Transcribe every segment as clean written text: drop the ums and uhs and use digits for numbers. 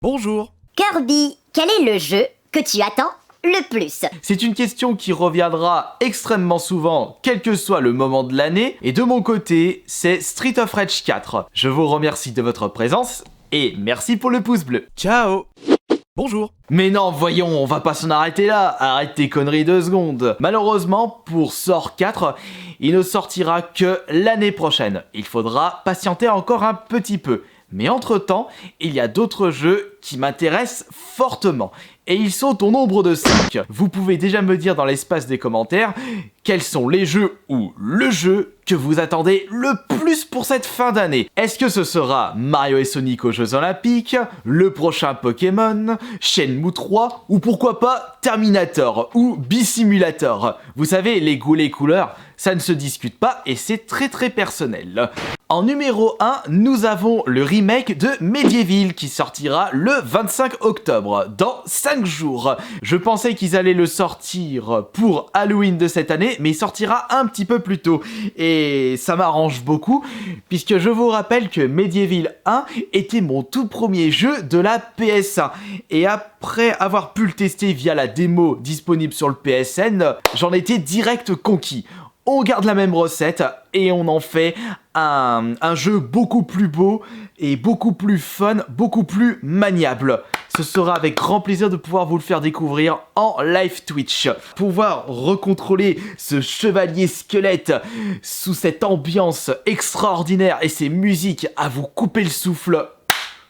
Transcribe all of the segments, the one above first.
Bonjour. Kirby, quel est le jeu que tu attends le plus? C'est une question qui reviendra extrêmement souvent, quel que soit le moment de l'année, et de mon côté, c'est Street of Rage 4. Je vous remercie de votre présence, et merci pour le pouce bleu. Ciao. Bonjour. Mais non, voyons, on va pas s'en arrêter là, arrête tes conneries 2 secondes. Malheureusement, pour Sort 4, il ne sortira que l'année prochaine. Il faudra patienter encore un petit peu. Mais entre-temps, il y a d'autres jeux qui m'intéressent fortement. Et ils sont au nombre de 5. Vous pouvez déjà me dire dans l'espace des commentaires quels sont les jeux ou le jeu que vous attendez le plus pour cette fin d'année. Est-ce que ce sera Mario et Sonic aux Jeux Olympiques, le prochain Pokémon, Shenmue 3 ou pourquoi pas Terminator ou Bisimulator? Vous savez, les goûts, les couleurs, ça ne se discute pas et c'est très personnel. En numéro 1, nous avons le remake de Medieval qui sortira le 25 octobre, dans 5 jours. Je pensais qu'ils allaient le sortir pour Halloween de cette année, mais il sortira un petit peu plus tôt. Et ça m'arrange beaucoup, puisque je vous rappelle que Medieval 1 était mon tout premier jeu de la PS1. Et après avoir pu le tester via la démo disponible sur le PSN, j'en étais direct conquis. On garde la même recette et on en fait un jeu beaucoup plus beau et beaucoup plus fun, beaucoup plus maniable. Ce sera avec grand plaisir de pouvoir vous le faire découvrir en live Twitch. Pouvoir recontrôler ce chevalier squelette sous cette ambiance extraordinaire et ces musiques à vous couper le souffle,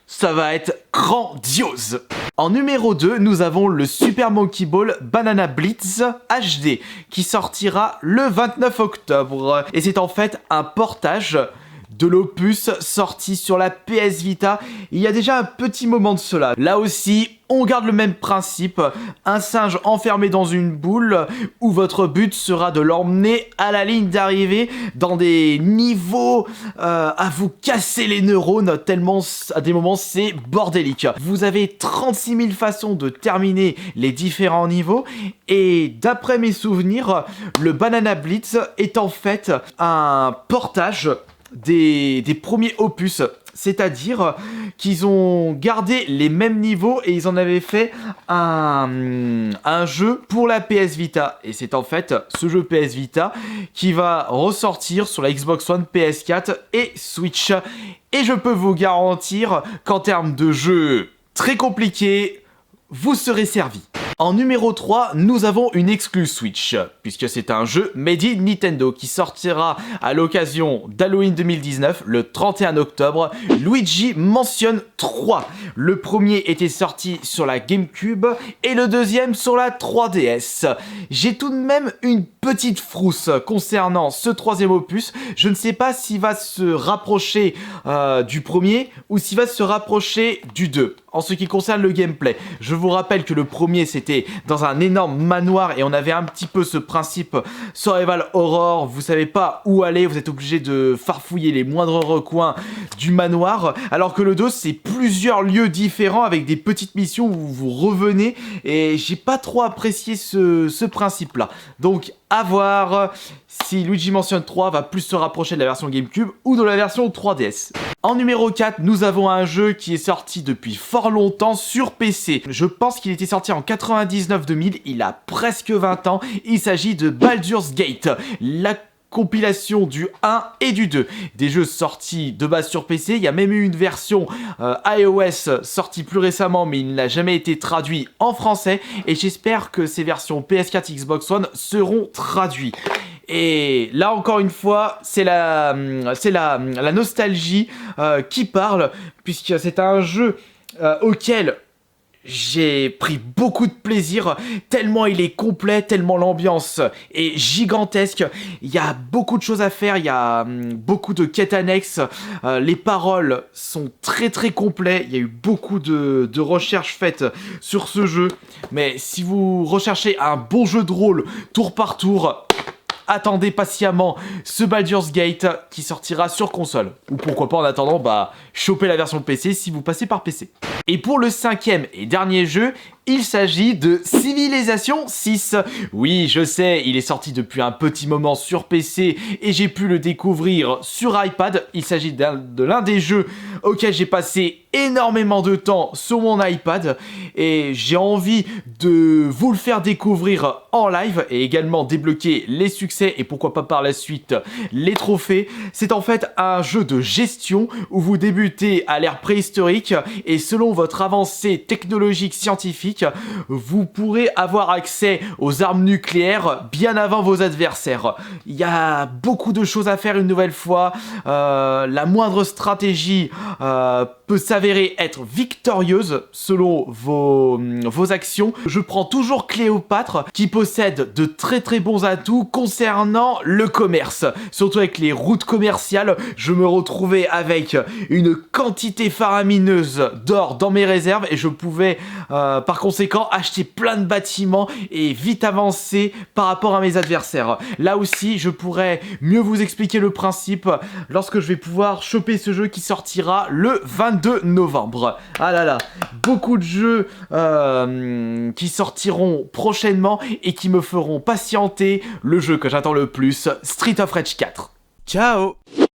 ça va être grandiose. En numéro 2, nous avons le Super Monkey Ball Banana Blitz HD qui sortira le 29 octobre. Et c'est en fait un portage de l'opus sorti sur la PS Vita il y a déjà un petit moment de cela. Là aussi, on garde le même principe, un singe enfermé dans une boule où votre but sera de l'emmener à la ligne d'arrivée dans des niveaux à vous casser les neurones tellement à des moments c'est bordélique. Vous avez 36 000 façons de terminer les différents niveaux et d'après mes souvenirs, le Banana Blitz est en fait un portage des premiers opus, c'est-à-dire qu'ils ont gardé les mêmes niveaux et ils en avaient fait un jeu pour la PS Vita. Et c'est en fait ce jeu PS Vita qui va ressortir sur la Xbox One, PS4 et Switch. Et je peux vous garantir qu'en termes de jeu très compliqué, vous serez servi. En numéro 3, nous avons une exclue Switch, puisque c'est un jeu made in Nintendo qui sortira à l'occasion d'Halloween 2019, le 31 octobre, Luigi Mansion 3. Le premier était sorti sur la GameCube et le deuxième sur la 3DS. J'ai tout de même une petite frousse concernant ce troisième opus. Je ne sais pas s'il va se rapprocher du premier ou s'il va se rapprocher du 2. En ce qui concerne le gameplay, je vous rappelle que le premier c'était dans un énorme manoir et on avait un petit peu ce principe survival horror, vous savez pas où aller, vous êtes obligé de farfouiller les moindres recoins du manoir, alors que le 2 c'est plusieurs lieux différents avec des petites missions où vous revenez et j'ai pas trop apprécié ce principe là. Donc à voir si Luigi Mansion 3 va plus se rapprocher de la version GameCube ou de la version 3DS. En numéro 4, nous avons un jeu qui est sorti depuis fort longtemps sur PC. Je pense qu'il était sorti en 99-2000, il a presque 20 ans. Il s'agit de Baldur's Gate, la compilation du 1 et du 2. Des jeux sortis de base sur PC, il y a même eu une version iOS sortie plus récemment mais il n'a jamais été traduit en français et j'espère que ces versions PS4 Xbox One seront traduites. Et là encore une fois, c'est la nostalgie qui parle puisque c'est un jeu auquel j'ai pris beaucoup de plaisir, tellement il est complet, tellement l'ambiance est gigantesque. Il y a beaucoup de choses à faire, il y a beaucoup de quêtes annexes, les paroles sont très complets. Il y a eu beaucoup de recherches faites sur ce jeu. Mais si vous recherchez un bon jeu de rôle tour par tour, attendez patiemment ce Baldur's Gate qui sortira sur console. Ou pourquoi pas en attendant, choper la version PC si vous passez par PC. Et pour le cinquième et dernier jeu, Il s'agit de Civilization 6. Oui, je sais, il est sorti depuis un petit moment sur PC et j'ai pu le découvrir sur iPad. Il s'agit de l'un des jeux auxquels j'ai passé énormément de temps sur mon iPad et j'ai envie de vous le faire découvrir en live et également débloquer les succès et pourquoi pas par la suite les trophées. C'est en fait un jeu de gestion où vous débutez à l'ère préhistorique et selon votre avancée technologique scientifique, vous pourrez avoir accès aux armes nucléaires bien avant vos adversaires. Il y a beaucoup de choses à faire une nouvelle fois. La moindre stratégie peut s'avérer être victorieuse selon vos actions. Je prends toujours Cléopâtre qui possède de très bons atouts concernant le commerce. Surtout avec les routes commerciales, je me retrouvais avec une quantité faramineuse d'or dans mes réserves et je pouvais par conséquent acheter plein de bâtiments et vite avancer par rapport à mes adversaires. Là aussi, je pourrais mieux vous expliquer le principe lorsque je vais pouvoir choper ce jeu qui sortira le 22 novembre. Ah là là, beaucoup de jeux qui sortiront prochainement et qui me feront patienter. Le jeu que j'attends le plus, Street of Rage 4. Ciao.